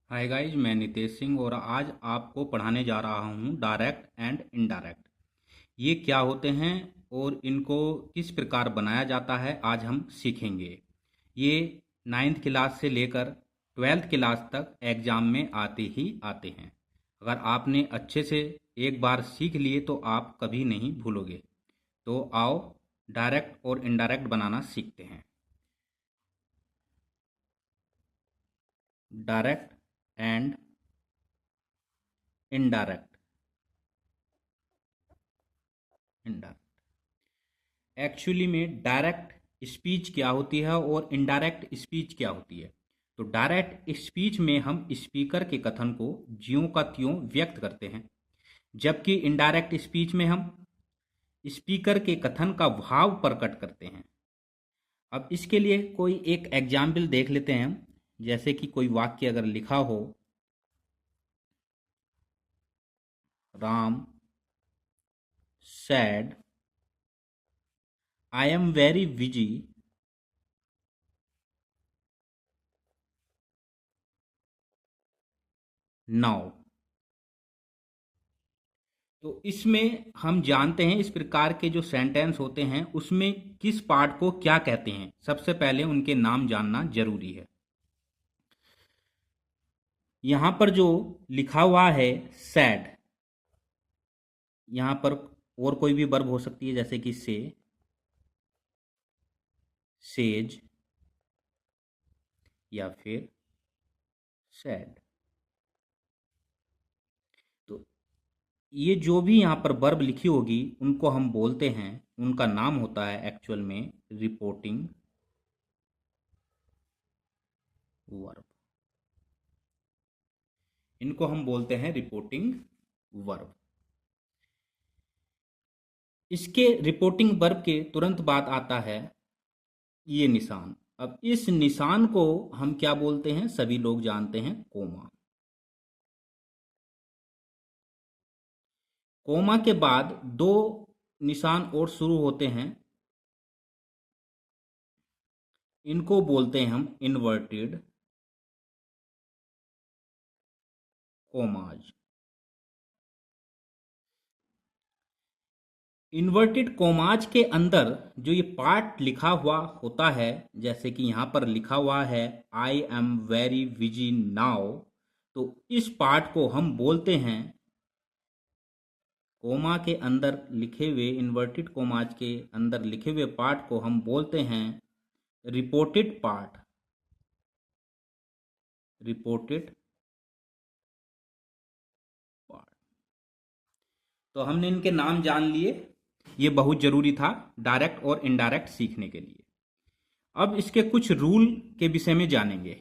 Hi guys, मैं नितेश सिंह और आज आपको पढ़ाने जा रहा हूँ डायरेक्ट एंड इनडायरेक्ट। ये क्या होते हैं और इनको किस प्रकार बनाया जाता है आज हम सीखेंगे। ये नाइन्थ क्लास से लेकर ट्वेल्थ क्लास तक एग्ज़ाम में आते ही आते हैं। अगर आपने अच्छे से एक बार सीख लिए तो आप कभी नहीं भूलोगे। तो आओ डायरेक्ट और इनडायरेक्ट बनाना सीखते हैं। Direct and indirect. Indirect actually में डायरेक्ट स्पीच क्या होती है और इनडायरेक्ट स्पीच क्या होती है। तो डायरेक्ट स्पीच में हम स्पीकर के कथन को ज्यों का त्यों व्यक्त करते हैं, जबकि इनडायरेक्ट स्पीच में हम स्पीकर के कथन का भाव प्रकट करते हैं। अब इसके लिए कोई एक एग्जाम्पल देख लेते हैं। जैसे कि कोई वाक्य अगर लिखा हो, Ram sad I am very busy now. तो इसमें हम जानते हैं इस प्रकार के जो सेंटेंस होते हैं उसमें किस पार्ट को क्या कहते हैं। सबसे पहले उनके नाम जानना जरूरी है। यहां पर जो लिखा हुआ है सैड, यहां पर और कोई भी वर्ब हो सकती है, जैसे कि से, सेज या फिर सैड। तो ये जो भी यहाँ पर वर्ब लिखी होगी उनको हम बोलते हैं, उनका नाम होता है एक्चुअल में रिपोर्टिंग वर्ब। इनको हम बोलते हैं रिपोर्टिंग वर्ब। इसके रिपोर्टिंग वर्ब के तुरंत बाद आता है ये निशान। अब इस निशान को हम क्या बोलते हैं, सभी लोग जानते हैं, कोमा। कोमा के बाद दो निशान और शुरू होते हैं, इनको बोलते हैं हम इन्वर्टेड कोमाज। इन्वर्टेड कोमाज के अंदर जो ये पार्ट लिखा हुआ होता है, जैसे कि यहाँ पर लिखा हुआ है I am very busy now, तो इस पार्ट को हम बोलते हैं, कोमा के अंदर लिखे हुए, इन्वर्टेड कोमाज के अंदर लिखे हुए पार्ट को हम बोलते हैं रिपोर्टेड पार्ट। Reported part. तो हमने इनके नाम जान लिए, ये बहुत जरूरी था डायरेक्ट और इनडायरेक्ट सीखने के लिए। अब इसके कुछ रूल के विषय में जानेंगे।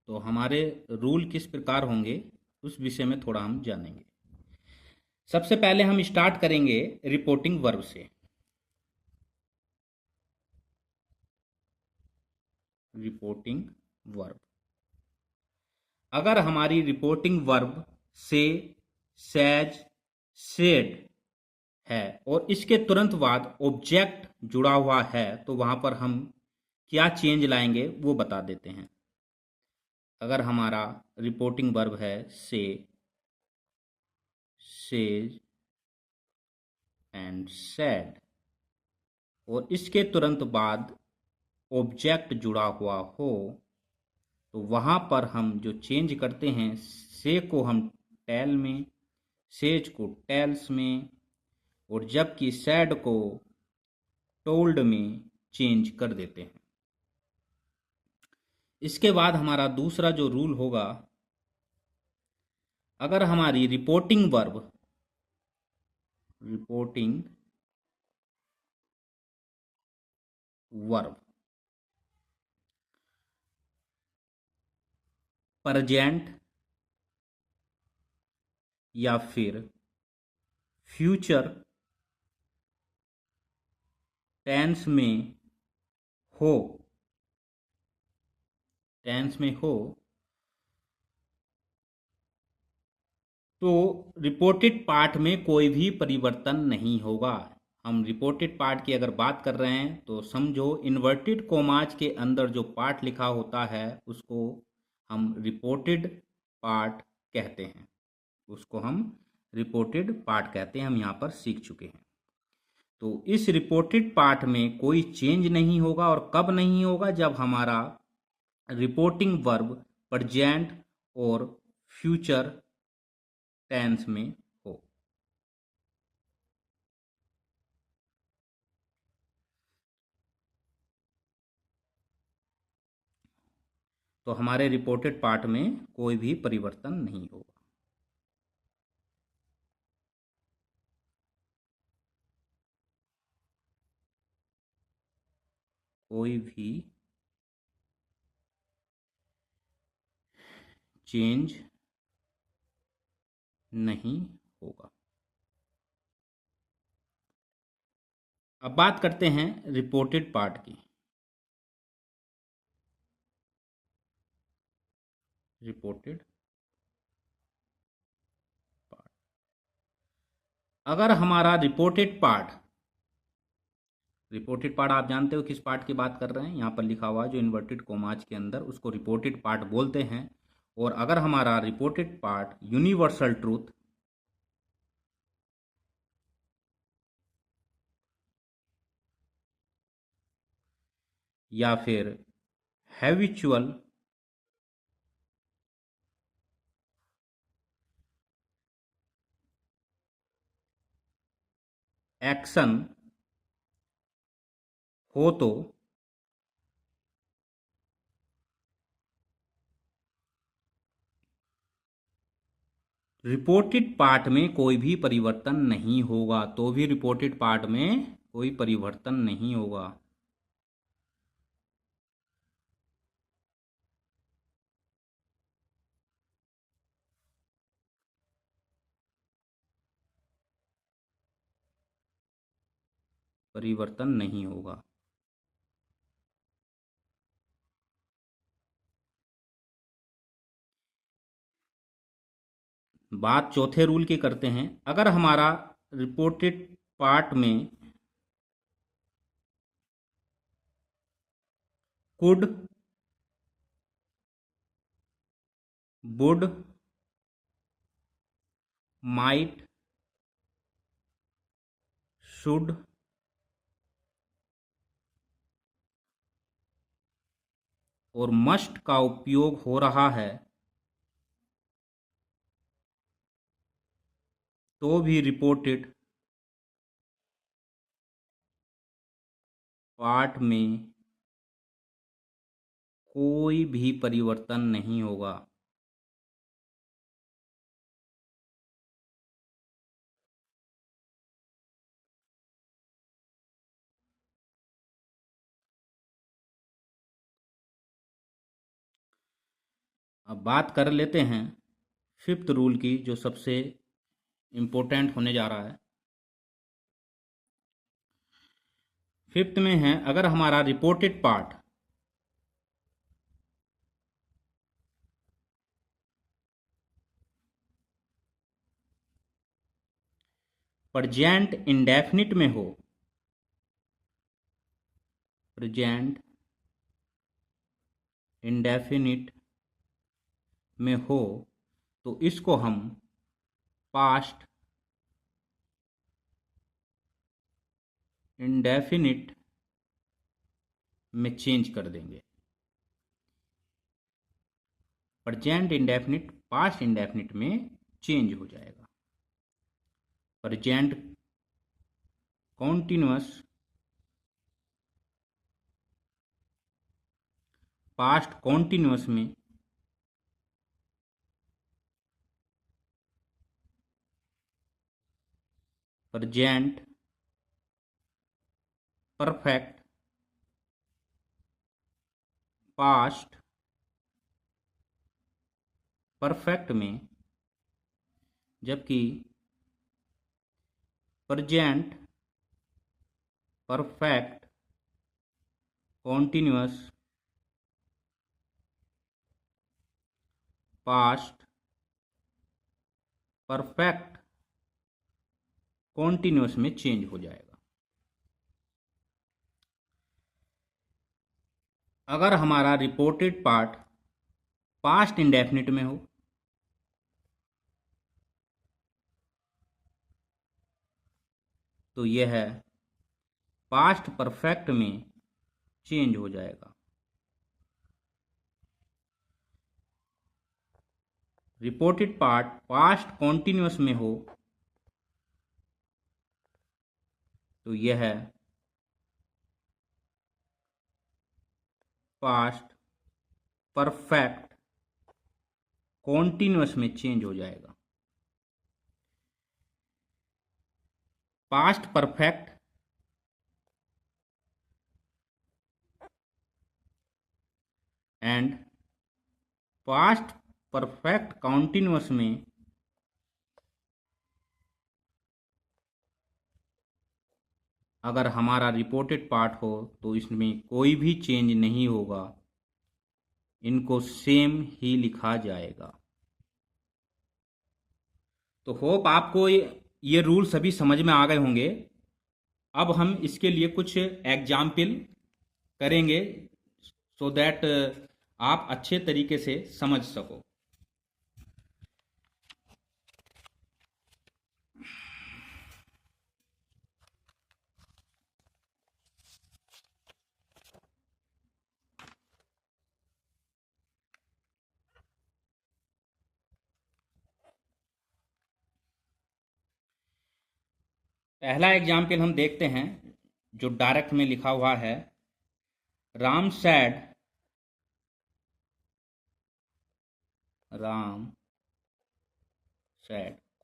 तो हमारे रूल किस प्रकार होंगे उस विषय में थोड़ा हम जानेंगे। सबसे पहले हम स्टार्ट करेंगे रिपोर्टिंग वर्ब से। रिपोर्टिंग वर्ब, अगर हमारी रिपोर्टिंग वर्ब से, सैज, सेड है और इसके तुरंत बाद ऑब्जेक्ट जुड़ा हुआ है, तो वहां पर हम क्या चेंज लाएंगे वो बता देते हैं। अगर हमारा रिपोर्टिंग वर्ब है से, सेज एंड सैड और इसके तुरंत बाद ऑब्जेक्ट जुड़ा हुआ हो, तो वहां पर हम जो चेंज करते हैं, से को हम टेल में, सेज को टेल्स में, और जबकि सैड को टोल्ड में चेंज कर देते हैं। इसके बाद हमारा दूसरा जो रूल होगा, अगर हमारी reporting verb, reporting verb present या फिर फ्यूचर टेंस में हो, टेंस में हो, तो रिपोर्टेड पार्ट में कोई भी परिवर्तन नहीं होगा। हम रिपोर्टेड पार्ट की अगर बात कर रहे हैं तो समझो इन्वर्टेड कोमाज के अंदर जो पार्ट लिखा होता है उसको हम रिपोर्टेड पार्ट कहते हैं। उसको हम रिपोर्टेड पार्ट कहते हैं, हम यहाँ पर सीख चुके हैं। तो इस रिपोर्टेड पार्ट में कोई चेंज नहीं होगा, और कब नहीं होगा? जब हमारा रिपोर्टिंग वर्ब प्रेजेंट और फ्यूचर टेंस में हो। तो हमारे रिपोर्टेड पार्ट में कोई भी परिवर्तन नहीं होगा। कोई भी चेंज नहीं होगा। अब बात करते हैं रिपोर्टेड पार्ट की। रिपोर्टेड पार्ट, अगर हमारा रिपोर्टेड पार्ट आप जानते हो किस पार्ट की बात कर रहे हैं? यहाँ पर लिखा हुआ है जो इन्वर्टेड कोमाज के अंदर, उसको रिपोर्टेड पार्ट बोलते हैं। और अगर हमारा रिपोर्टेड पार्ट यूनिवर्सल ट्रूथ या फिर हैबिचुअल एक्शन हो तो रिपोर्टेड पार्ट में कोई भी परिवर्तन नहीं होगा। तो भी रिपोर्टेड पार्ट में कोई परिवर्तन नहीं होगा। परिवर्तन नहीं होगा। बात चौथे रूल की करते हैं। अगर हमारा रिपोर्टेड पार्ट में कुड, वुड, माइट, शुड और मस्ट का उपयोग हो रहा है तो भी रिपोर्टेड पार्ट में कोई भी परिवर्तन नहीं होगा। अब बात कर लेते हैं फिफ्थ रूल की, जो सबसे इम्पोर्टेंट होने जा रहा है। फिफ्थ में है, अगर हमारा रिपोर्टेड पार्ट प्रेजेंट इंडेफिनिट में हो, प्रेजेंट इंडेफिनिट में हो, तो इसको हम पास्ट इंडेफिनिट में चेंज कर देंगे। प्रेजेंट इंडेफिनिट पास्ट इंडेफिनिट में चेंज हो जाएगा। प्रेजेंट कॉन्टिन्यूअस पास्ट कॉन्टिन्यूअस में प्रेजेंट परफेक्ट पास्ट परफेक्ट में, जबकि present perfect continuous past perfect continuous में चेंज हो जाएगा। अगर हमारा रिपोर्टेड पार्ट पास्ट इंडेफिनिट में हो तो यह है पास्ट परफेक्ट में चेंज हो जाएगा। रिपोर्टेड पार्ट पास्ट कॉन्टिन्यूअस में हो तो यह है पास्ट परफेक्ट कॉन्टिन्यूअस में चेंज हो जाएगा। Past perfect and past perfect continuous में अगर हमारा रिपोर्टेड पार्ट हो तो इसमें कोई भी चेंज नहीं होगा, इनको सेम ही लिखा जाएगा। तो होप आपको ये रूल सभी समझ में आ गए होंगे। अब हम इसके लिए कुछ एग्जाम्पल करेंगे सो दैट आप अच्छे तरीके से समझ सको। पहला एग्जाम्पल हम देखते हैं जो डायरेक्ट में लिखा हुआ है। Ram said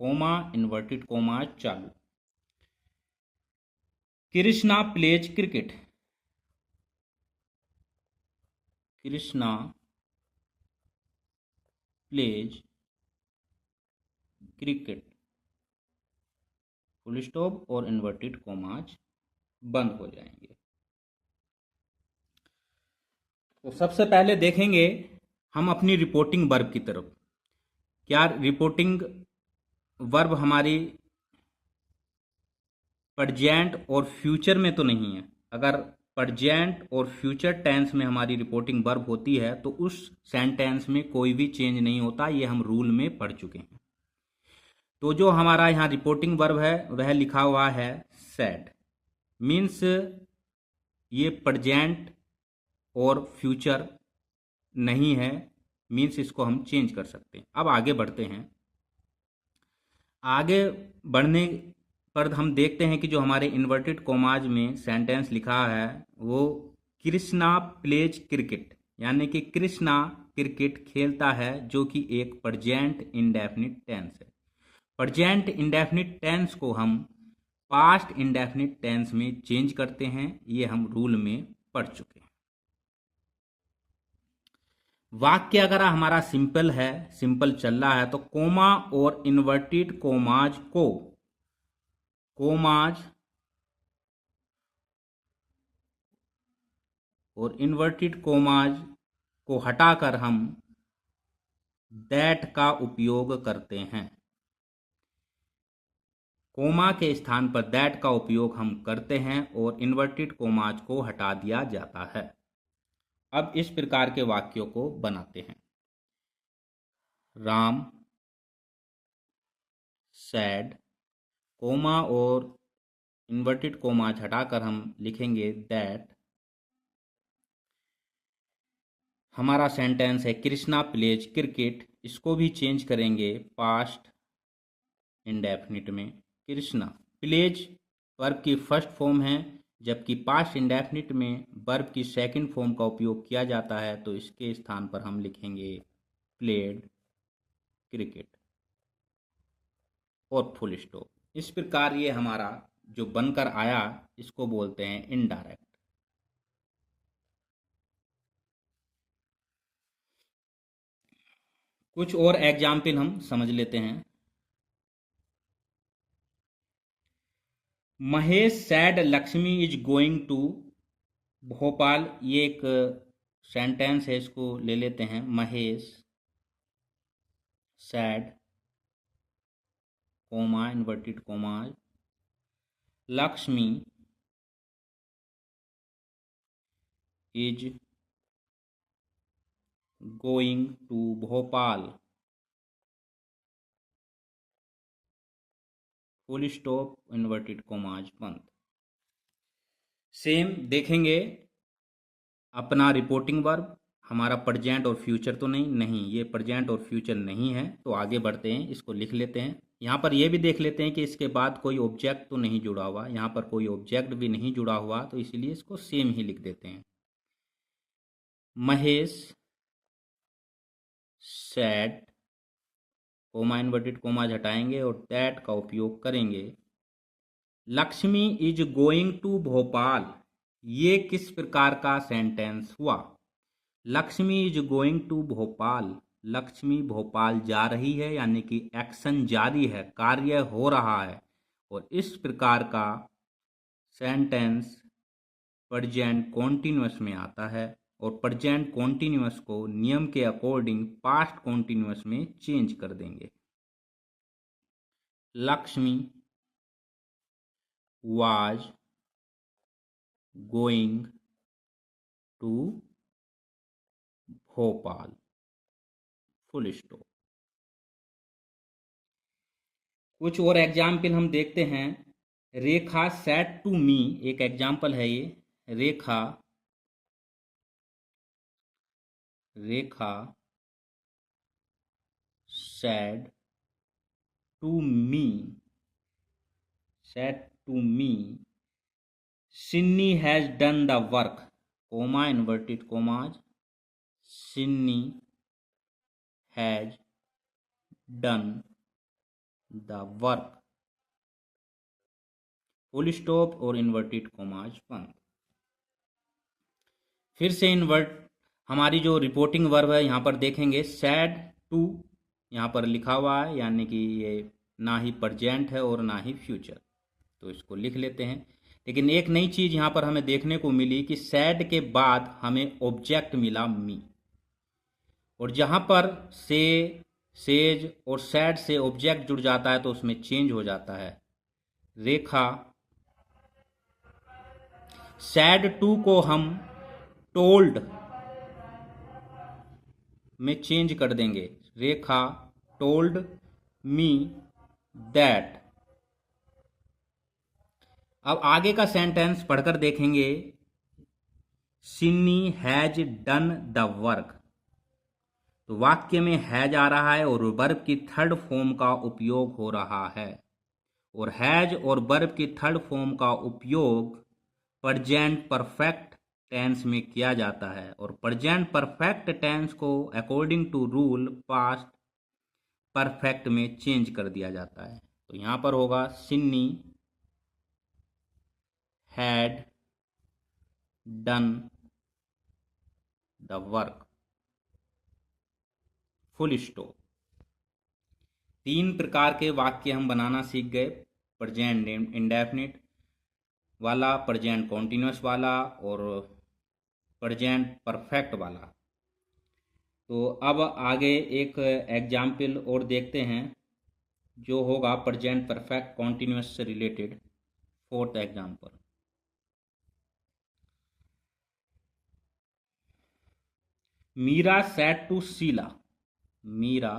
comma inverted comma चालू। Krishna plays cricket. Krishna plays cricket full stop और इन्वर्टेड कोमाज बंद हो जाएंगे। तो सबसे पहले देखेंगे हम अपनी रिपोर्टिंग वर्ब की तरफ। क्या रिपोर्टिंग वर्ब हमारी प्रेजेंट और फ्यूचर में तो नहीं है? अगर प्रेजेंट और फ्यूचर टेंस में हमारी रिपोर्टिंग वर्ब होती है तो उस सेंटेंस में कोई भी चेंज नहीं होता, ये हम रूल में पढ़ चुके हैं। तो जो हमारा यहाँ रिपोर्टिंग वर्ब है वह लिखा हुआ है सेड, मीन्स ये प्रेजेंट और फ्यूचर नहीं है, मीन्स इसको हम चेंज कर सकते हैं। अब आगे बढ़ते हैं। आगे बढ़ने पर हम देखते हैं कि जो हमारे इन्वर्टेड कोमाज में सेंटेंस लिखा है वो कृष्णा प्लेज क्रिकेट, यानी कि कृष्णा क्रिकेट खेलता है, जो कि एक प्रेजेंट इंडेफिनिट टेंस है। प्रेजेंट इंडेफिनिट टेंस को हम पास्ट इंडेफिनिट टेंस में चेंज करते हैं, ये हम रूल में पढ़ चुके हैं। वाक्य अगर हमारा सिंपल है, सिंपल चल रहा है, तो कोमा और इन्वर्टेड कोमाज को कोमाज और इन्वर्टेड कोमाज को हटाकर हम दैट का उपयोग करते हैं। कोमा के स्थान पर दैट का उपयोग हम करते हैं और इन्वर्टेड कोमाज को हटा दिया जाता है। अब इस प्रकार के वाक्यों को बनाते हैं। राम सैड, कोमा और इन्वर्टेड कोमाज हटाकर हम लिखेंगे दैट। हमारा सेंटेंस है कृष्णा प्लेज क्रिकेट, इसको भी चेंज करेंगे पास्ट इंडेफिनिट में। कृष्णा प्लेज वर्ब की फर्स्ट फॉर्म है, जबकि पास्ट इंडेफिनिट में वर्ब की सेकंड फॉर्म का उपयोग किया जाता है, तो इसके स्थान पर हम लिखेंगे प्लेड क्रिकेट और फुल स्टॉप। इस प्रकार ये हमारा जो बनकर आया इसको बोलते हैं इनडायरेक्ट। कुछ और एग्जाम्पल हम समझ लेते हैं। Mahesh said Lakshmi is going to Bhopal, ये एक सेंटेंस है, इसको ले लेते हैं। Mahesh said comma inverted comma Lakshmi is going to Bhopal, full stop, inverted commas बंद। सेम देखेंगे अपना रिपोर्टिंग वर्ब, हमारा प्रेजेंट और फ्यूचर तो नहीं, ये प्रेजेंट और फ्यूचर नहीं है, तो आगे बढ़ते हैं, इसको लिख लेते हैं। यहाँ पर ये भी देख लेते हैं कि इसके बाद कोई ऑब्जेक्ट तो नहीं जुड़ा हुआ, यहाँ पर कोई ऑब्जेक्ट भी नहीं जुड़ा हुआ, तो इसीलिए इसको सेम ही लिख देते हैं। Mahesh said, comma inverted commas हटाएंगे और दैट का उपयोग करेंगे। Lakshmi is going to Bhopal, ये किस प्रकार का सेंटेंस हुआ? Lakshmi is going to Bhopal, Lakshmi Bhopal जा रही है, यानी कि एक्शन जारी है, कार्य हो रहा है, और इस प्रकार का सेंटेंस प्रेजेंट कॉन्टिन्यूअस में आता है, और प्रेजेंट कॉन्टिन्यूअस को नियम के अकॉर्डिंग पास्ट कॉन्टिन्यूअस में चेंज कर देंगे। Lakshmi was going to Bhopal, full stop. कुछ और एग्जाम्पल हम देखते हैं। रेखा सेड टू मी, एक एग्जाम्पल है ये। Rekha said to me, Sinni has done the work, comma inverted commas, Sinni has done the work, full stop और इन्वर्टेड कोमाज बंद। फिर से इन्वर्ट हमारी जो रिपोर्टिंग वर्ब है यहाँ पर देखेंगे, सैड टू यहाँ पर लिखा हुआ है, यानी कि ये ना ही प्रेजेंट है और ना ही फ्यूचर, तो इसको लिख लेते हैं। लेकिन एक नई चीज़ यहाँ पर हमें देखने को मिली कि सैड के बाद हमें ऑब्जेक्ट मिला मी, और जहाँ पर से, सेज और सैड से ऑब्जेक्ट जुड़ जाता है तो उसमें चेंज हो जाता है। रेखा सैड टू को हम टोल्ड में चेंज कर देंगे। रेखा टोल्ड मी दैट। अब आगे का सेंटेंस पढ़कर देखेंगे। Sini has done the work, तो वाक्य में हैज आ रहा है और वर्ब की थर्ड फॉर्म का उपयोग हो रहा है, और हैज और वर्ब की थर्ड फॉर्म का उपयोग प्रेजेंट परफेक्ट टेंस में किया जाता है, और प्रेजेंट परफेक्ट टेंस को according to rule past perfect में चेंज कर दिया जाता है। तो यहां पर होगा Sinni had done the work, full stop. 3 प्रकार के वाक्य हम बनाना सीख गए, प्रेजेंट इंडेफिनिट वाला, प्रेजेंट कॉन्टिन्यूअस वाला, और प्रेजेंट परफेक्ट वाला। तो अब आगे एक एग्जाम्पल और देखते हैं जो होगा प्रेजेंट परफेक्ट कॉन्टिन्यूअस से related. 4th example, Meera said to Sheela, Meera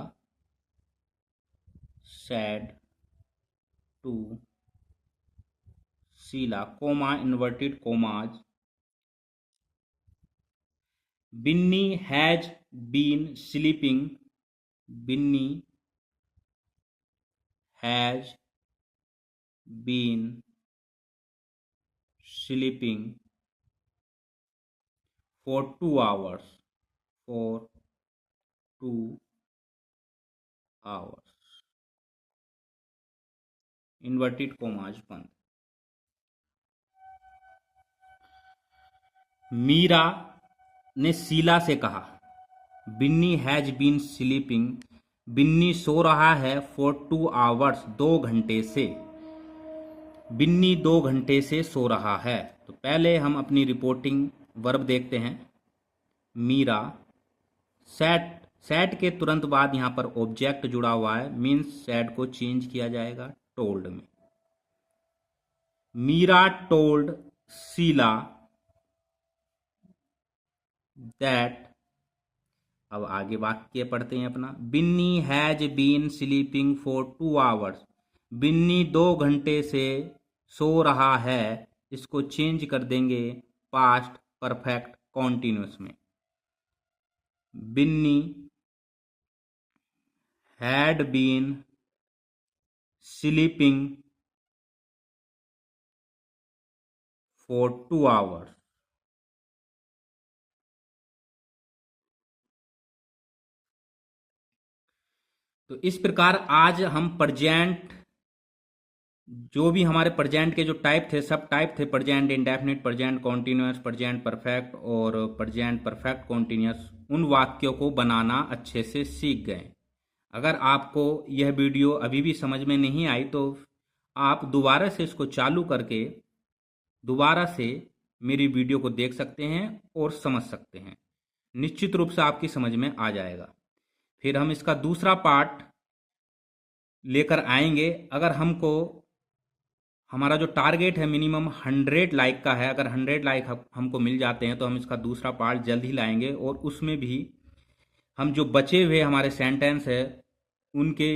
said to Sheela, comma inverted commas, Binni has been sleeping, Binni has been sleeping for 2 hours, for 2 hours, inverted commas बंद। मीरा ने शीला से कहा, Binni has been sleeping, Binni सो रहा है फॉर 2 hours, 2 घंटे से, बिन्नी 2 घंटे से सो रहा है। तो पहले हम अपनी रिपोर्टिंग वर्ब देखते हैं। मीरा सैड, सैड के तुरंत बाद यहां पर ऑब्जेक्ट जुड़ा हुआ है, मीन्स सैड को चेंज किया जाएगा टोल्ड में। मीरा टोल्ड शीला that अब आगे वाक्य पढ़ते हैं अपना। Binny has been sleeping for 2 hours. Binny 2 घंटे से सो रहा है। इसको चेंज कर देंगे पास्ट परफेक्ट कॉन्टिन्यूस में। Binny had been sleeping for 2 hours. तो इस प्रकार आज हम प्रेजेंट, जो भी हमारे प्रेजेंट के जो टाइप थे, सब टाइप थे, present indefinite, present continuous, present perfect और प्रेजेंट परफेक्ट कॉन्टिन्यूअस, उन वाक्यों को बनाना अच्छे से सीख गए। अगर आपको यह वीडियो अभी भी समझ में नहीं आई तो आप दोबारा से इसको चालू करके दोबारा से मेरी वीडियो को देख सकते हैं और समझ सकते हैं। निश्चित रूप से आपकी समझ में आ जाएगा। फिर हम इसका दूसरा पार्ट लेकर आएंगे। अगर हमको, हमारा जो टारगेट है मिनिमम 100 लाइक का है, अगर 100 लाइक हमको मिल जाते हैं तो हम इसका दूसरा पार्ट जल्द ही लाएंगे और उसमें भी हम जो बचे हुए हमारे सेंटेंस है उनके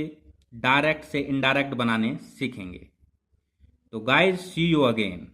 डायरेक्ट से इनडायरेक्ट बनाने सीखेंगे। तो गाइज, सी यू अगेन।